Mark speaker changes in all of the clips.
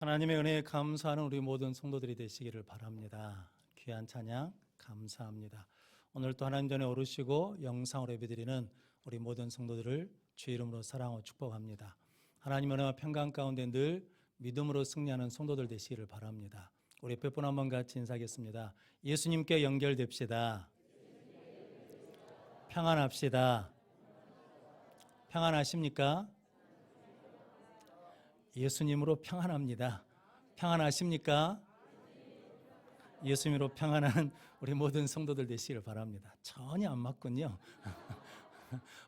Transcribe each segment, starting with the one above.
Speaker 1: 하나님의 은혜에 감사하는 우리 모든 성도들이 되시기를 바랍니다. 귀한 찬양 감사합니다. 오늘 또 하나님 전에 오르시고 영상으로 예배드리는 우리 모든 성도들을 주의 이름으로 사랑하고 축복합니다. 하나님의 은혜와 평강 가운데 늘 믿음으로 승리하는 성도들 되시기를 바랍니다. 우리 몇 분 한번 같이 인사하겠습니다. 예수님께 연결됩시다. 평안합시다. 평안하십니까? 예수님으로 평안합니다. 평안하십니까? 예수님으로 평안한 우리 모든 성도들 되시기를 바랍니다. 전혀 안 맞군요.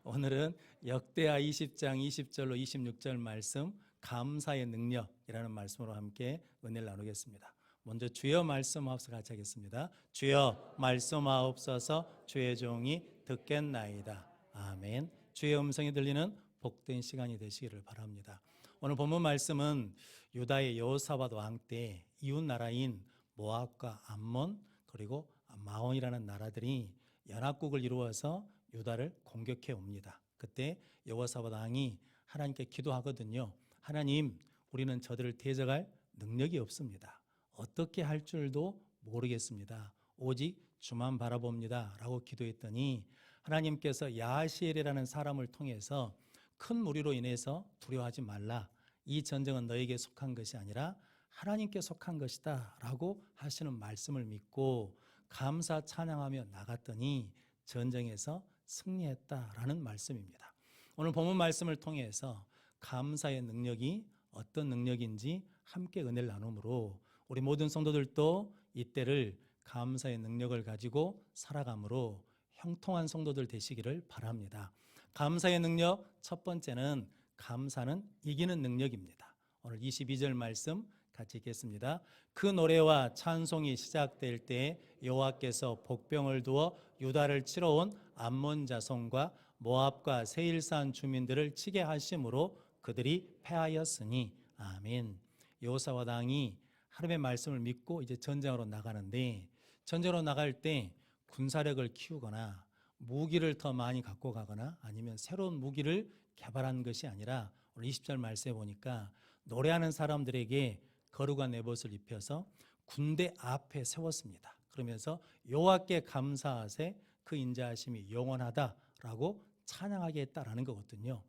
Speaker 1: 오늘은 역대하 20장 20절로 26절 말씀 감사의 능력이라는 말씀으로 함께 은혜를 나누겠습니다. 먼저 주여 말씀하옵소서 같이 하겠습니다. 주여 말씀하옵소서 주의 종이 듣겠나이다. 아멘. 주의 음성이 들리는 복된 시간이 되시기를 바랍니다. 오늘 본문 말씀은 유다의 여호사밧 왕 때 이웃 나라인 모압과 암몬 그리고 마온이라는 나라들이 연합국을 이루어서 유다를 공격해 옵니다. 그때 여호사밧 왕이 하나님께 기도하거든요. 하나님, 우리는 저들을 대적할 능력이 없습니다. 어떻게 할 줄도 모르겠습니다. 오직 주만 바라봅니다. 라고 기도했더니 하나님께서 야하시엘이라는 사람을 통해서 큰 무리로 인해서 두려워하지 말라. 이 전쟁은 너에게 속한 것이 아니라 하나님께 속한 것이다 라고 하시는 말씀을 믿고 감사 찬양하며 나갔더니 전쟁에서 승리했다라는 말씀입니다. 오늘 본문 말씀을 통해서 감사의 능력이 어떤 능력인지 함께 은혜를 나누므로 우리 모든 성도들도 이때를 감사의 능력을 가지고 살아감으로 형통한 성도들 되시기를 바랍니다. 감사의 능력 첫 번째는 감사는 이기는 능력입니다. 오늘 22절 말씀 같이 읽겠습니다. 그 노래와 찬송이 시작될 때 여호와께서 복병을 두어 유다를 치러 온 암몬 자손과 모압과 세일산 주민들을 치게 하심으로 그들이 패하였으니 아멘. 여호사밧 왕이 하나님의 말씀을 믿고 이제 전쟁으로 나가는데 전쟁으로 나갈 때 군사력을 키우거나 무기를 더 많이 갖고 가거나 아니면 새로운 무기를 개발한 것이 아니라 오늘 20절 말씀에 보니까 노래하는 사람들에게 거룩한 에봇을 입혀서 군대 앞에 세웠습니다. 그러면서 여호와께 감사하세 그 인자하심이 영원하다라고 찬양하게 했다라는 거거든요.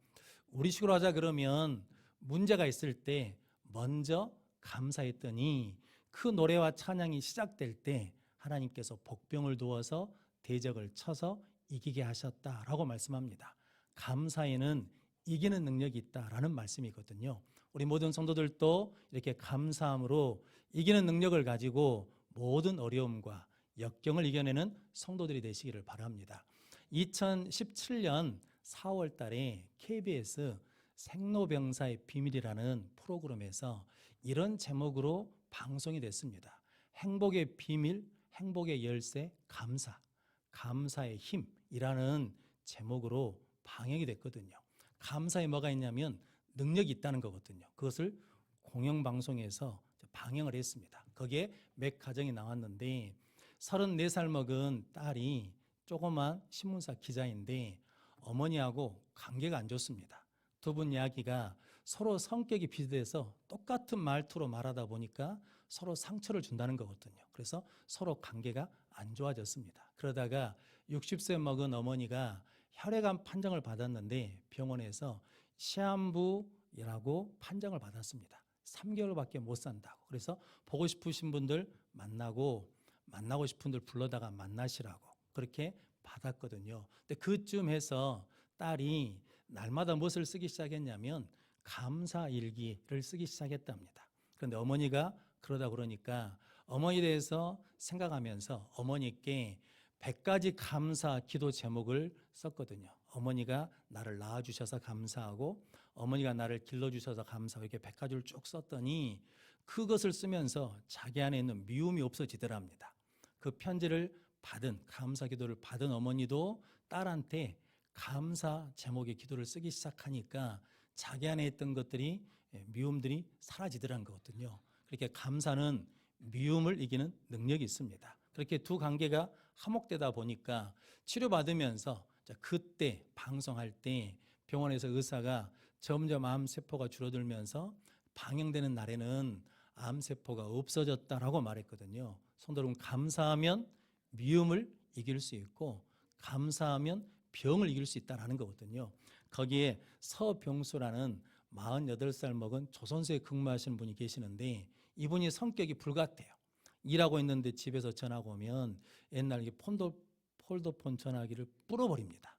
Speaker 1: 우리식으로 하자 그러면 문제가 있을 때 먼저 감사했더니 그 노래와 찬양이 시작될 때 하나님께서 복병을 두어서 대적을 쳐서 이기게 하셨다라고 말씀합니다. 감사에는 이기는 능력이 있다라는 말씀이거든요. 우리 모든 성도들도 이렇게 감사함으로 이기는 능력을 가지고 모든 어려움과 역경을 이겨내는 성도들이 되시기를 바랍니다. 2017년 4월 달에 KBS 생로병사의 비밀이라는 프로그램에서 이런 제목으로 방송이 됐습니다. 행복의 비밀, 행복의 열쇠, 감사, 감사의 힘이라는 제목으로 방영이 됐거든요. 감사에 뭐가 있냐면 능력이 있다는 거거든요. 그것을 공영방송에서 방영을 했습니다. 거기에 몇 가정이 나왔는데 34살 먹은 딸이 조그만 신문사 기자인데 어머니하고 관계가 안 좋습니다. 두 분 이야기가 서로 성격이 비슷해서 똑같은 말투로 말하다 보니까 서로 상처를 준다는 거거든요. 그래서 서로 관계가 안 좋아졌습니다. 그러다가 60세 먹은 어머니가 혈액암 판정을 받았는데 병원에서 시한부라고 판정을 받았습니다. 3개월밖에 못 산다고. 그래서 보고 싶으신 분들 만나고 싶은 분들 불러다가 만나시라고 그렇게 받았거든요. 근데 그쯤 해서 딸이 날마다 무엇을 쓰기 시작했냐면 감사일기를 쓰기 시작했답니다. 그런데 어머니가 그러다 그러니까 어머니에 대해서 생각하면서 어머니께 100가지 감사 기도 제목을 썼거든요. 어머니가 나를 낳아주셔서 감사하고 어머니가 나를 길러주셔서 감사하고 이렇게 100가지를 쭉 썼더니 그것을 쓰면서 자기 안에 있는 미움이 없어지더랍니다. 그 편지를 받은 감사 기도를 받은 어머니도 딸한테 감사 제목의 기도를 쓰기 시작하니까 자기 안에 있던 것들이 미움들이 사라지더란 거거든요. 그렇게 감사는 미움을 이기는 능력이 있습니다. 그렇게 두 관계가 화목되다 보니까 치료받으면서 그때 방송할 때 병원에서 의사가 점점 암세포가 줄어들면서 방영되는 날에는 암세포가 없어졌다라고 말했거든요. 성도 여러분, 감사하면 미움을 이길 수 있고 감사하면 병을 이길 수 있다는 거거든요. 거기에 서병수라는 48살 먹은 조선소에 근무하시는 분이 계시는데 이분이 성격이 불같아요. 일하고 있는데 집에서 전화가 오면 옛날 폴더폰 전화기를 뿌려버립니다.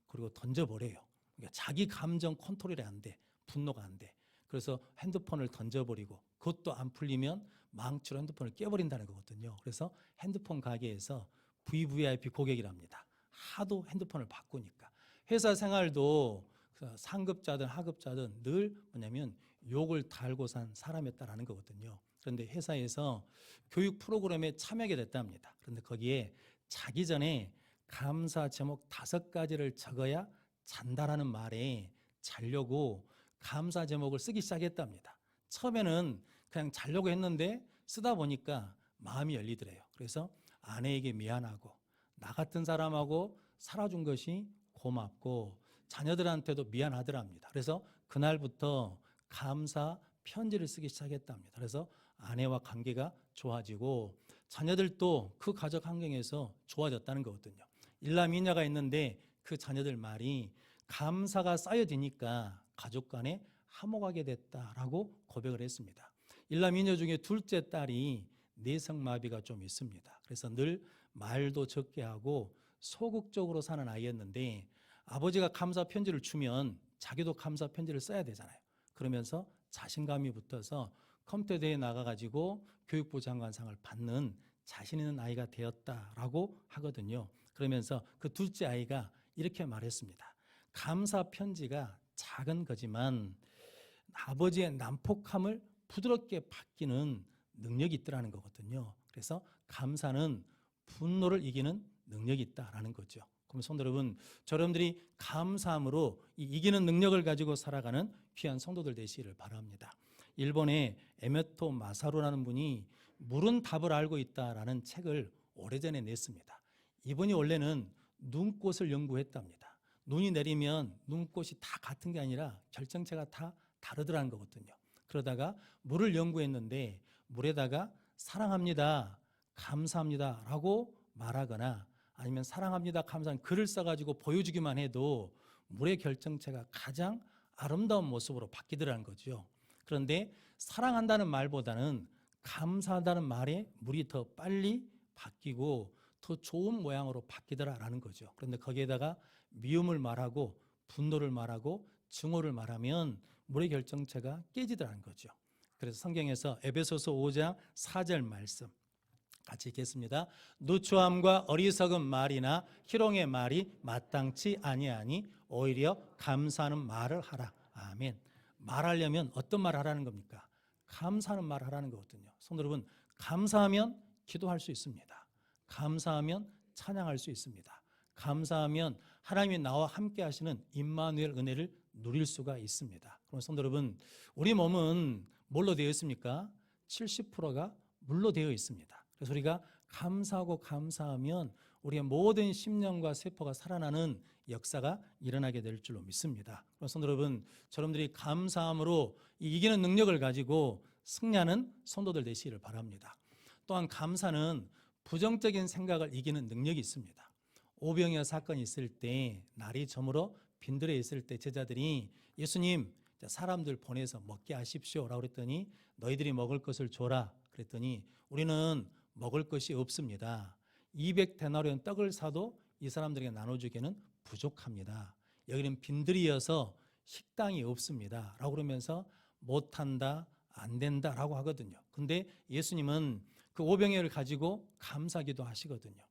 Speaker 1: 그리고 던져버려요. 그러니까 자기 감정 컨트롤이 안 돼. 분노가 안 돼. 그래서 핸드폰을 던져버리고 그것도 안 풀리면 망치로 핸드폰을 깨버린다는 거거든요. 그래서 핸드폰 가게에서 VVIP 고객이랍니다. 하도 핸드폰을 바꾸니까. 회사 생활도 상급자든 하급자든 늘 뭐냐면 욕을 달고 산 사람이었다라는 거거든요. 그런데 회사에서 교육 프로그램에 참여하게 됐답니다. 그런데 거기에 자기 전에 감사 제목 5가지를 적어야 잔다라는 말에 자려고 감사 제목을 쓰기 시작했답니다. 처음에는 그냥 자려고 했는데 쓰다 보니까 마음이 열리더래요. 그래서 아내에게 미안하고 나 같은 사람하고 살아준 것이 고맙고 자녀들한테도 미안하더랍니다. 그래서 그날부터 감사 편지를 쓰기 시작했답니다. 그래서 아내와 관계가 좋아지고 자녀들도 그 가족 환경에서 좋아졌다는 거거든요. 일남이녀가 있는데 그 자녀들 말이 감사가 쌓여지니까 가족 간에 화목하게 됐다라고 고백을 했습니다. 일남이녀 중에 둘째 딸이 내성마비가 좀 있습니다. 그래서 늘 말도 적게 하고 소극적으로 사는 아이였는데 아버지가 감사 편지를 주면 자기도 감사 편지를 써야 되잖아요. 그러면서 자신감이 붙어서 컴퓨터 대회에 나가가지고 교육부 장관상을 받는 자신 있는 아이가 되었다라고 하거든요. 그러면서 그 둘째 아이가 이렇게 말했습니다. 감사 편지가 작은 거지만 아버지의 난폭함을 부드럽게 바뀌는 능력이 있더라는 거거든요. 그래서 감사는 분노를 이기는 능력이 있다라는 거죠. 그럼 성도 여러분, 여러분들이 감사함으로 이 이기는 능력을 가지고 살아가는 귀한 성도들 되시기를 바랍니다. 일본의 에메토 마사루라는 분이 물은 답을 알고 있다라는 책을 오래전에 냈습니다. 이분이 원래는 눈꽃을 연구했답니다. 눈이 내리면 눈꽃이 다 같은 게 아니라 결정체가 다 다르더라는 거거든요. 그러다가 물을 연구했는데 물에다가 사랑합니다, 감사합니다 라고 말하거나 아니면 사랑합니다, 감사합니다 글을 써가지고 보여주기만 해도 물의 결정체가 가장 아름다운 모습으로 바뀌더라는 거죠. 그런데 사랑한다는 말보다는 감사하다는 말에 물이 더 빨리 바뀌고 더 좋은 모양으로 바뀌더라라는 거죠. 그런데 거기에다가 미움을 말하고 분노를 말하고 증오를 말하면 물의 결정체가 깨지더라는 거죠. 그래서 성경에서 에베소서 5장 4절 말씀 같이 읽겠습니다. 누추함과 어리석은 말이나 희롱의 말이 마땅치 아니하니 오히려 감사하는 말을 하라. 아멘. 말하려면 어떤 말을 하라는 겁니까? 감사하는 말을 하라는 거거든요. 성도 여러분, 감사하면 기도할 수 있습니다. 감사하면 찬양할 수 있습니다. 감사하면 하나님이 나와 함께 하시는 임마누엘 은혜를 누릴 수가 있습니다. 그럼 성도 여러분, 우리 몸은 뭘로 되어 있습니까? 70%가 물로 되어 있습니다. 그래서 우리가 감사하고 감사하면 우리의 모든 심령과 세포가 살아나는 역사가 일어나게 될 줄로 믿습니다. 그럼 성도 여러분, 여러분들이 감사함으로 이기는 능력을 가지고 승리하는 성도들 되시기를 바랍니다. 또한 감사는 부정적인 생각을 이기는 능력이 있습니다. 오병이어 사건이 있을 때 날이 저물어 빈들에 있을 때 제자들이 예수님, 사람들 보내서 먹게 하십시오 라고 그랬더니 너희들이 먹을 것을 줘라 그랬더니 우리는 먹을 것이 없습니다. 200데나리온 떡을 사도 이 사람들에게 나눠주기에는 부족합니다. 여기는 빈들이어서 식당이 없습니다 라고 그러면서 못한다, 안 된다 라고 하거든요. 근데 예수님은 그 오병이어를 가지고 감사기도 하시거든요.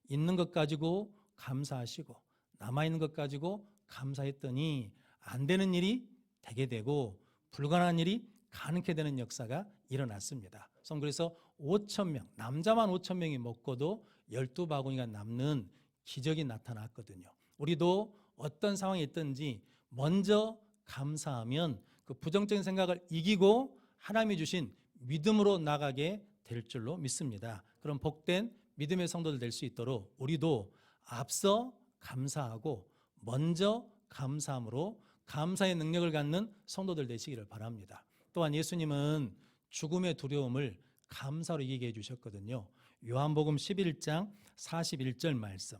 Speaker 1: 있는 것 가지고 감사하시고 남아있는 것 가지고 감사했더니 안 되는 일이 되게 되고 불가능한 일이 가능하게 되는 역사가 일어났습니다. 그래서 5,000명, 남자만 5,000명이 먹고도 12바구니가 남는 기적이 나타났거든요. 우리도 어떤 상황이 있든지 먼저 감사하면 그 부정적인 생각을 이기고 하나님이 주신 믿음으로 나가게 될 줄로 믿습니다. 그럼 복된 믿음의 성도들 될 수 있도록 우리도 앞서 감사하고 먼저 감사함으로 감사의 능력을 갖는 성도들 되시기를 바랍니다. 또한 예수님은 죽음의 두려움을 감사로 이기게 해주셨거든요. 요한복음 11장 41절 말씀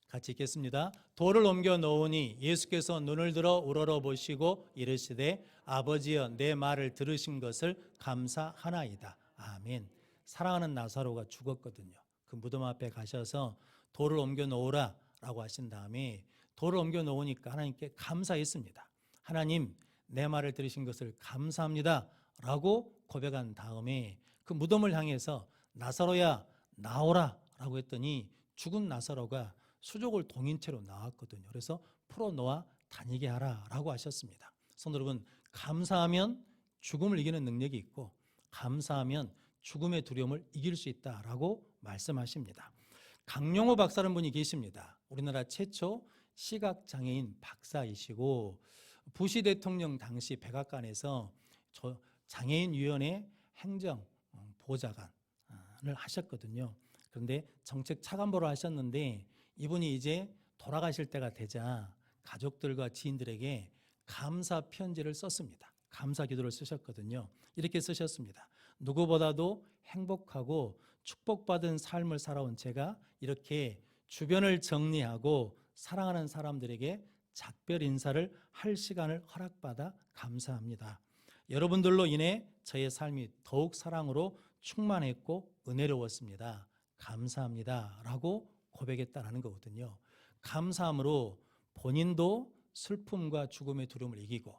Speaker 1: 같이 읽겠습니다. 돌을 옮겨 놓으니 예수께서 눈을 들어 우러러 보시고 이르시되 아버지여 내 말을 들으신 것을 감사하나이다. 아멘. 사랑하는 나사로가 죽었거든요. 그 무덤 앞에 가셔서 돌을 옮겨 놓으라 라고 하신 다음에 돌을 옮겨 놓으니까 하나님께 감사했습니다. 하나님 내 말을 들으신 것을 감사합니다 라고 고백한 다음에 그 무덤을 향해서 나사로야 나오라 라고 했더니 죽은 나사로가 수족을 동인 채로 나왔거든요. 그래서 풀어놓아 다니게 하라 라고 하셨습니다. 성도 여러분, 감사하면 죽음을 이기는 능력이 있고 감사하면 죽음의 두려움을 이길 수 있다라고 말씀하십니다. 강용호 박사라는 분이 계십니다. 우리나라 최초 시각장애인 박사이시고 부시 대통령 당시 백악관에서 장애인위원회 행정보좌관을 하셨거든요. 그런데 정책 차관보를 하셨는데 이분이 이제 돌아가실 때가 되자 가족들과 지인들에게 감사 편지를 썼습니다. 감사 기도를 쓰셨거든요. 이렇게 쓰셨습니다. 누구보다도 행복하고 축복받은 삶을 살아온 제가 이렇게 주변을 정리하고 사랑하는 사람들에게 작별 인사를 할 시간을 허락받아 감사합니다. 여러분들로 인해 저의 삶이 더욱 사랑으로 충만했고 은혜로웠습니다. 감사합니다 라고 고백했다라는 거거든요. 감사함으로 본인도 슬픔과 죽음의 두려움을 이기고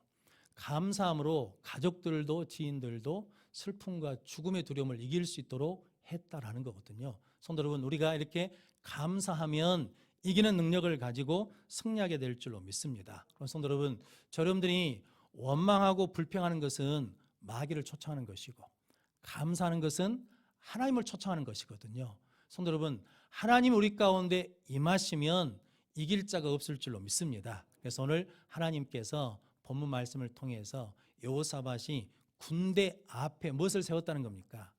Speaker 1: 감사함으로 가족들도 지인들도 슬픔과 죽음의 두려움을 이길 수 있도록 했다라는 거거든요. 성도 여러분, 우리가 이렇게 감사하면 이기는 능력을 가지고 승리하게 될 줄로 믿습니다. 그럼 성도 여러분, 여러분들이 원망하고 불평하는 것은 마귀를 초청하는 것이고 감사하는 것은 하나님을 초청하는 것이거든요. 성도 여러분, 하나님 우리 가운데 임하시면 이길 자가 없을 줄로 믿습니다. 그래서 오늘 하나님께서 본문 말씀을 통해서 여호사밧이 군대 앞에 무엇을 세웠다는 겁니까?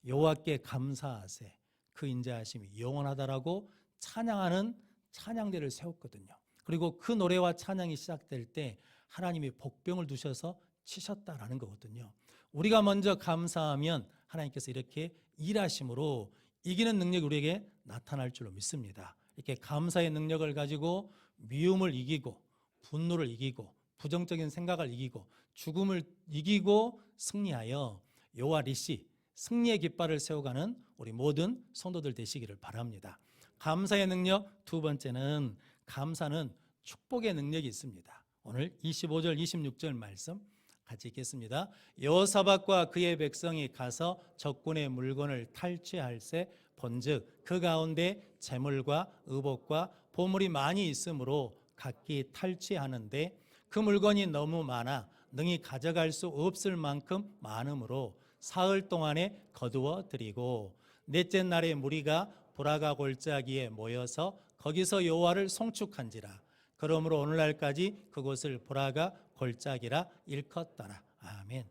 Speaker 1: 여호와께 감사하세 그 인자하심이 영원하다라고 찬양하는 찬양대를 세웠거든요. 그리고 그 노래와 찬양이 시작될 때 하나님이 복병을 두셔서 치셨다라는 거거든요. 우리가 먼저 감사하면 하나님께서 이렇게 일하심으로 이기는 능력이 우리에게 나타날 줄로 믿습니다. 이렇게 감사의 능력을 가지고 미움을 이기고 분노를 이기고 부정적인 생각을 이기고 죽음을 이기고 승리하여 여호와 니시 승리의 깃발을 세워가는 우리 모든 성도들 되시기를 바랍니다. 감사의 능력 두 번째는 감사는 축복의 능력이 있습니다. 오늘 25절 26절 말씀 같이 읽겠습니다. 여호사밧과 그의 백성이 가서 적군의 물건을 탈취할세 본즉 그 가운데 재물과 의복과 보물이 많이 있으므로 각기 탈취하는데 그 물건이 너무 많아 능히 가져갈 수 없을 만큼 많으므로 사흘 동안에 거두어 드리고 넷째 날에 무리가 보라가 골짜기에 모여서 거기서 여호와를 송축한지라. 그러므로 오늘날까지 그곳을 보라가 골짜기라 일컫더라. 아멘.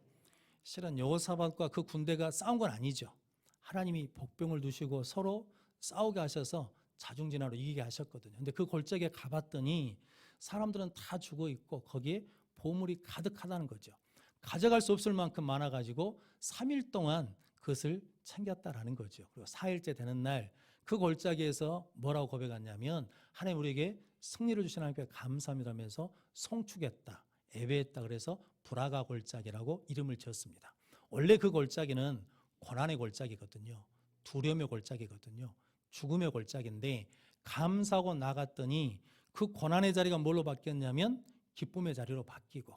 Speaker 1: 실은 여호사밧과 그 군대가 싸운 건 아니죠. 하나님이 복병을 두시고 서로 싸우게 하셔서 자중진화로 이기게 하셨거든요. 근데 그 골짜기에 가봤더니 사람들은 다 죽어 있고 거기에 보물이 가득하다는 거죠. 가져갈 수 없을 만큼 많아가지고 3일 동안 그것을 챙겼다라는 거죠. 그리고 4일째 되는 날 그 골짜기에서 뭐라고 고백하냐면 하나님 우리에게 승리를 주신 하나님께 감사합니다면서 송축했다, 예배했다. 그래서 브라가 골짜기라고 이름을 지었습니다. 원래 그 골짜기는 고난의 골짜기거든요. 두려움의 골짜기거든요. 죽음의 골짜기인데 감사하고 나갔더니 그 고난의 자리가 뭘로 바뀌었냐면 기쁨의 자리로 바뀌고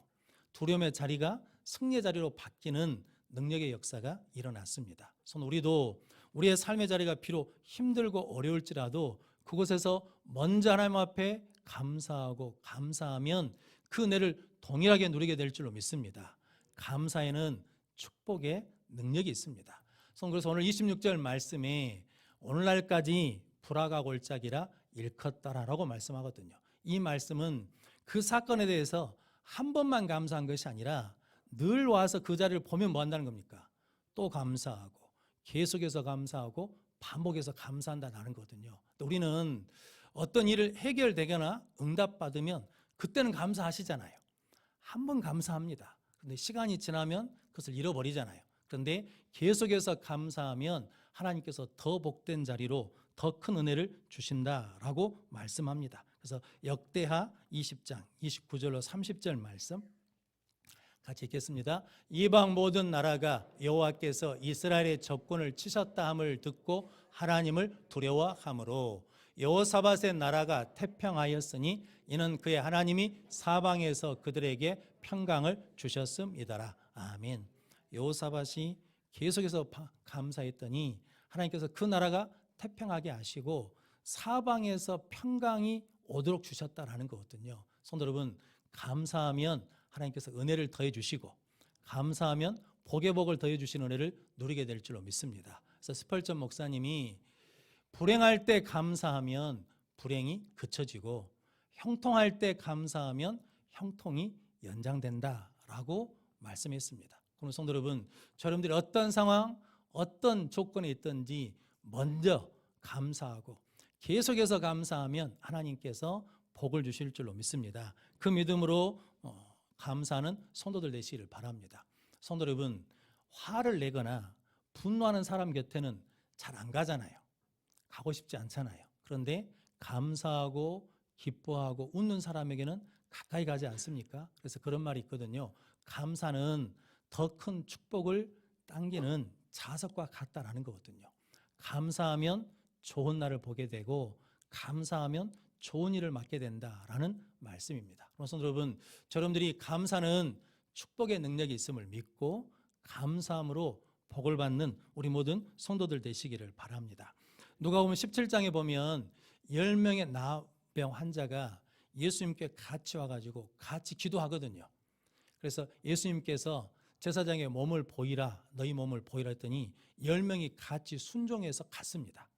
Speaker 1: 두려움의 자리가 승리의 자리로 바뀌는 능력의 역사가 일어났습니다. 그래서 우리도 우리의 삶의 자리가 비록 힘들고 어려울지라도 그곳에서 먼저 하나님 앞에 감사하고 감사하면 그 은혜를 동일하게 누리게 될 줄로 믿습니다. 감사에는 축복의 능력이 있습니다. 그래서 오늘 26절 말씀에 오늘날까지 브라가 골짜기라 일컫다라고 말씀하거든요. 이 말씀은 그 사건에 대해서 한 번만 감사한 것이 아니라 늘 와서 그 자리를 보면 뭐 한다는 겁니까? 또 감사하고 계속해서 감사하고 반복해서 감사한다는 거거든요. 우리는 어떤 일을 해결되거나 응답받으면 그때는 감사하시잖아요. 한 번 감사합니다. 근데 시간이 지나면 그것을 잃어버리잖아요. 그런데 계속해서 감사하면 하나님께서 더 복된 자리로 더 큰 은혜를 주신다라고 말씀합니다. 그래서 역대하 20장 29절로 30절 말씀 같이 읽겠습니다. 이방 모든 나라가 여호와께서 이스라엘의 적군을 치셨다 함을 듣고 하나님을 두려워하므로 여호사밧의 나라가 태평하였으니 이는 그의 하나님이 사방에서 그들에게 평강을 주셨음이더라. 아멘. 여호사밧이 계속해서 감사했더니 하나님께서 그 나라가 태평하게 하시고 사방에서 평강이 오도록 주셨다라는 거거든요. 성도 여러분, 감사하면 하나님께서 은혜를 더해 주시고 감사하면 복의 복을 더해 주시는 은혜를 누리게 될 줄로 믿습니다. 그래서 스펄전 목사님이 불행할 때 감사하면 불행이 그쳐지고 형통할 때 감사하면 형통이 연장된다라고 말씀했습니다. 그럼 성도 여러분, 여러분들이 어떤 상황, 어떤 조건에 있든지 먼저 감사하고 계속해서 감사하면 하나님께서 복을 주실 줄로 믿습니다. 그 믿음으로 감사하는 성도들 되시기를 바랍니다. 성도 여러분, 화를 내거나 분노하는 사람 곁에는 잘 안 가잖아요. 가고 싶지 않잖아요. 그런데 감사하고 기뻐하고 웃는 사람에게는 가까이 가지 않습니까? 그래서 그런 말이 있거든요. 감사는 더 큰 축복을 당기는 자석과 같다라는 거거든요. 감사하면 좋은 날을 보게 되고 감사하면 좋은 일을 맡게 된다라는 말씀입니다. 그래서 여러분, 여러분들이 감사는 축복의 능력이 있음을 믿고 감사함으로 복을 받는 우리 모든 성도들 되시기를 바랍니다. 누가복음 17장에 보면 10명의 나병 환자가 예수님께 같이 와가지고 같이 기도하거든요. 그래서 예수님께서 제사장의 몸을 보이라, 너희 몸을 보이라 했더니 10명이 같이 순종해서 갔습니다.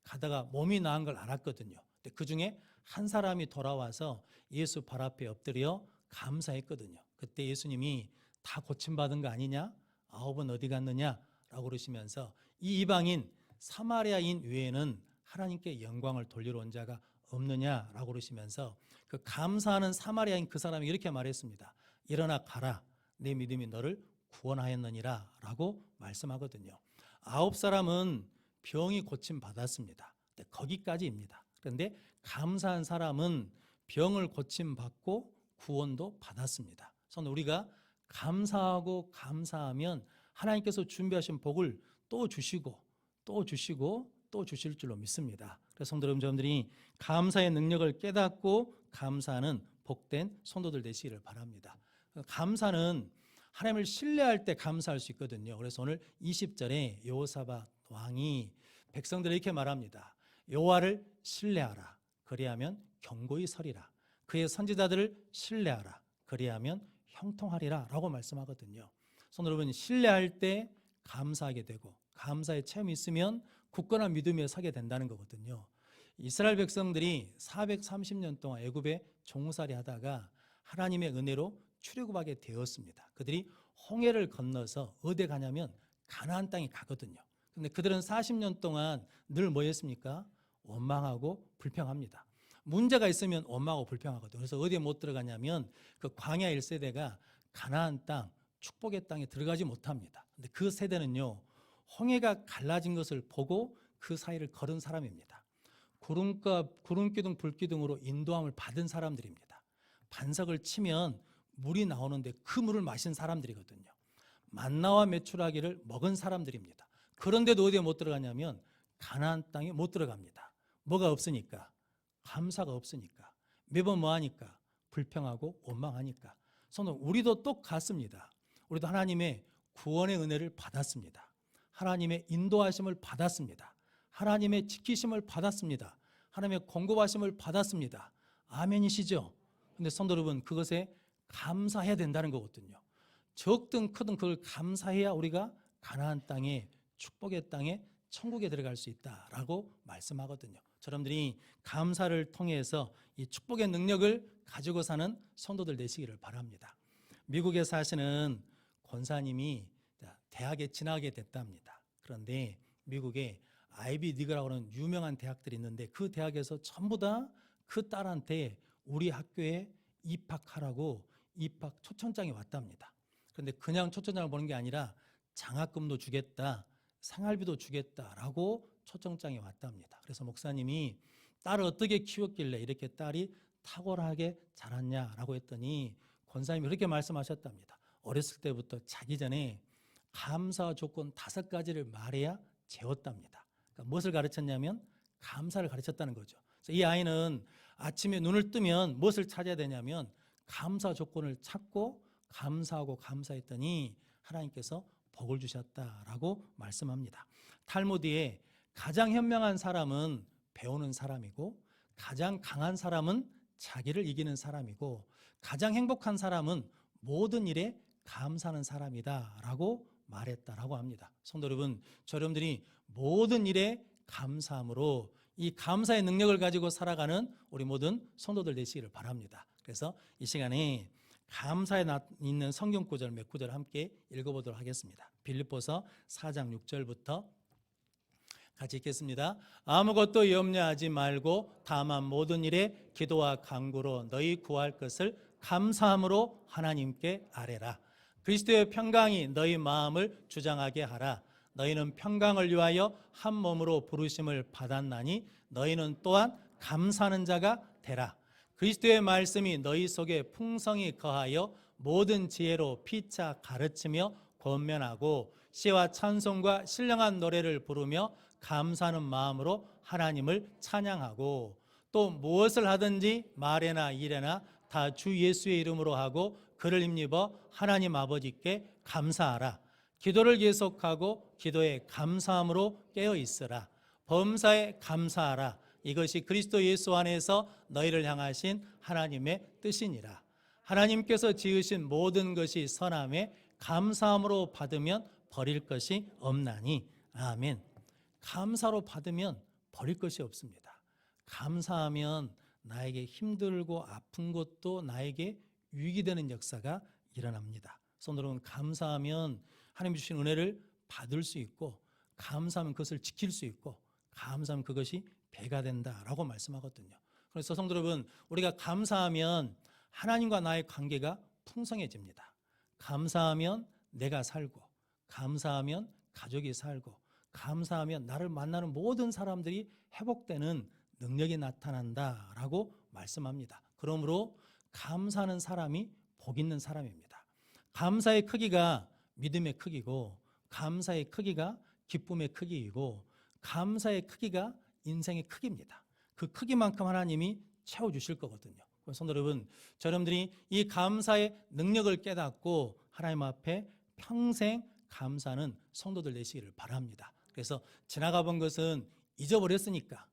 Speaker 1: 가다가 몸이 나은 걸 알았거든요. 근데 그 중에 한 사람이 돌아와서 예수 발 앞에 엎드려 감사했거든요. 그때 예수님이 다 고침받은 거 아니냐? 9은 어디 갔느냐? 라고 그러시면서 이 이방인 사마리아인 외에는 하나님께 영광을 돌리러 온 자가 없느냐라고 그러시면서 그 감사하는 사마리아인 그 사람이 이렇게 말했습니다. 일어나 가라. 내 믿음이 너를 구원하였느니라 라고 말씀하거든요. 9사람은 병이 고침받았습니다. 거기까지입니다. 그런데 감사한 사람은 병을 고침받고 구원도 받았습니다. 그래서 우리가 감사하고 감사하면 하나님께서 준비하신 복을 또 주시고 또 주시고 또 주실 줄로 믿습니다. 그래서 성도 여러분들이 감사의 능력을 깨닫고 감사하는 복된 성도들 되시기를 바랍니다. 감사는 하나님을 신뢰할 때 감사할 수 있거든요. 그래서 오늘 20절에 여호사밧 왕이 백성들에게 이렇게 말합니다. 여호와를 신뢰하라. 그리하면 견고히 서리라. 그의 선지자들을 신뢰하라. 그리하면 형통하리라 라고 말씀하거든요. 성도 여러분, 신뢰할 때 감사하게 되고 감사의 체험이 있으면 굳건한 믿음에 서게 된다는 거거든요. 이스라엘 백성들이 430년 동안 애굽에 종살이 하다가 하나님의 은혜로 출애굽하게 되었습니다. 그들이 홍해를 건너서 어디 가냐면 가나안 땅에 가거든요. 근데 그들은 40년 동안 늘 뭐였습니까? 원망하고 불평합니다. 문제가 있으면 원망하고 불평하거든요. 그래서 어디에 못 들어가냐면 그 광야 1세대가 가나안 땅, 축복의 땅에 들어가지 못합니다. 근데 그 세대는요, 홍해가 갈라진 것을 보고 그 사이를 걸은 사람입니다. 구름기둥 불기둥으로 인도함을 받은 사람들입니다. 반석을 치면 물이 나오는데 그 물을 마신 사람들이거든요. 만나와 메추라기를 먹은 사람들입니다. 그런데도 어디에 못 들어가냐면 가나안 땅에 못 들어갑니다. 뭐가 없으니까? 감사가 없으니까. 매번 뭐하니까? 불평하고 원망하니까. 우리도 똑같습니다. 우리도 하나님의 구원의 은혜를 받았습니다. 하나님의 인도하심을 받았습니다. 하나님의 지키심을 받았습니다. 하나님의 공급하심을 받았습니다. 아멘이시죠? 근데 성도 여러분, 그것에 감사해야 된다는 거거든요. 적든 크든 그걸 감사해야 우리가 가나안 땅에, 축복의 땅에, 천국에 들어갈 수 있다라고 말씀하거든요. 여러분들이 감사를 통해서 이 축복의 능력을 가지고 사는 성도들 되시기를 바랍니다. 미국에 사시는 권사님이 대학에 진학하게 됐답니다. 그런데 미국에 아이비 리그라고 하는 유명한 대학들이 있는데 그 대학에서 전부 다 그 딸한테 우리 학교에 입학하라고 입학 초청장이 왔답니다. 그런데 그냥 초청장을 보는 게 아니라 장학금도 주겠다, 생활비도 주겠다라고 초청장이 왔답니다. 그래서 목사님이 딸을 어떻게 키웠길래 이렇게 딸이 탁월하게 자랐냐라고 했더니 권사님이 그렇게 말씀하셨답니다. 어렸을 때부터 자기 전에 감사 조건 5가지를 말해야 재웠답니다. 그러니까 무엇을 가르쳤냐면 감사를 가르쳤다는 거죠. 그래서 이 아이는 아침에 눈을 뜨면 무엇을 찾아야 되냐면 감사 조건을 찾고 감사하고 감사했더니 하나님께서 복을 주셨다라고 말씀합니다. 탈무드에 가장 현명한 사람은 배우는 사람이고 가장 강한 사람은 자기를 이기는 사람이고 가장 행복한 사람은 모든 일에 감사하는 사람이다라고 말했다라고 합니다. 성도 여러분, 여러분들이 모든 일에 감사함으로 이 감사의 능력을 가지고 살아가는 우리 모든 성도들 되시기를 바랍니다. 그래서 이 시간에 감사에 있는 성경 구절 몇 구절 함께 읽어보도록 하겠습니다. 빌립보서 4장 6절부터 같이 읽겠습니다. 아무것도 염려하지 말고 다만 모든 일에 기도와 간구로 너희 구할 것을 감사함으로 하나님께 아뢰라. 그리스도의 평강이 너희 마음을 주장하게 하라. 너희는 평강을 위하여 한 몸으로 부르심을 받았나니 너희는 또한 감사하는 자가 되라. 그리스도의 말씀이 너희 속에 풍성히 거하여 모든 지혜로 피차 가르치며 권면하고 시와 찬송과 신령한 노래를 부르며 감사하는 마음으로 하나님을 찬양하고 또 무엇을 하든지 말에나 일에나 다 주 예수의 이름으로 하고 그를 힘입어 하나님 아버지께 감사하라. 기도를 계속하고 기도에 감사함으로 깨어 있으라. 범사에 감사하라. 이것이 그리스도 예수 안에서 너희를 향하신 하나님의 뜻이니라. 하나님께서 지으신 모든 것이 선함에 감사함으로 받으면 버릴 것이 없나니. 아멘. 감사로 받으면 버릴 것이 없습니다. 감사하면 나에게 힘들고 아픈 것도 나에게 유익이 되는 역사가 일어납니다. 성도는 감사하면 하나님 주신 은혜를 받을 수 있고 감사하면 그것을 지킬 수 있고 감사하면 그것이 배가 된다라고 말씀하거든요. 그래서 성도 여러분, 우리가 감사하면 하나님과 나의 관계가 풍성해집니다. 감사하면 내가 살고 감사하면 가족이 살고 감사하면 나를 만나는 모든 사람들이 회복되는 능력이 나타난다라고 말씀합니다. 그러므로 감사하는 사람이 복 있는 사람입니다. 감사의 크기가 믿음의 크기고 감사의 크기가 기쁨의 크기이고 감사의 크기가 인생의 크기입니다. 그 크기만큼 하나님이 채워주실 거거든요. 성도 여러분, 여러분들이 이 감사의 능력을 깨닫고 하나님 앞에 평생 감사하는 성도들 되시기를 바랍니다. 그래서 지나가 본 것은 잊어버렸으니까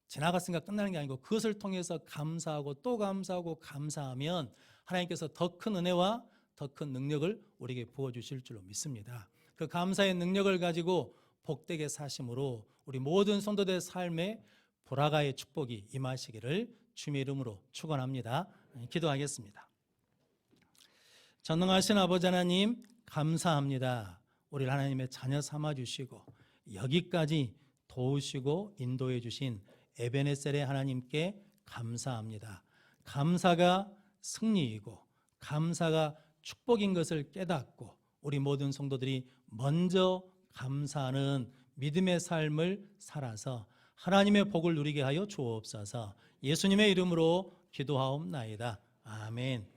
Speaker 1: 지나갔으니까 끝나는 게 아니고 그것을 통해서 감사하고 또 감사하고 감사하면 하나님께서 더 큰 은혜와 더 큰 능력을 우리에게 부어주실 줄로 믿습니다. 그 감사의 능력을 가지고 복되게 사심으로 우리 모든 성도들의 삶에 보라가의 축복이 임하시기를 주님의 이름으로 축원합니다. 기도하겠습니다. 전능하신 아버지 하나님 감사합니다. 우리를 하나님의 자녀 삼아주시고 여기까지 도우시고 인도해 주신 에베네셀의 하나님께 감사합니다. 감사가 승리이고 감사가 축복인 것을 깨닫고 우리 모든 성도들이 먼저 감사하는 믿음의 삶을 살아서 하나님의 복을 누리게 하여 주옵소서. 예수님의 이름으로 기도하옵나이다. 아멘.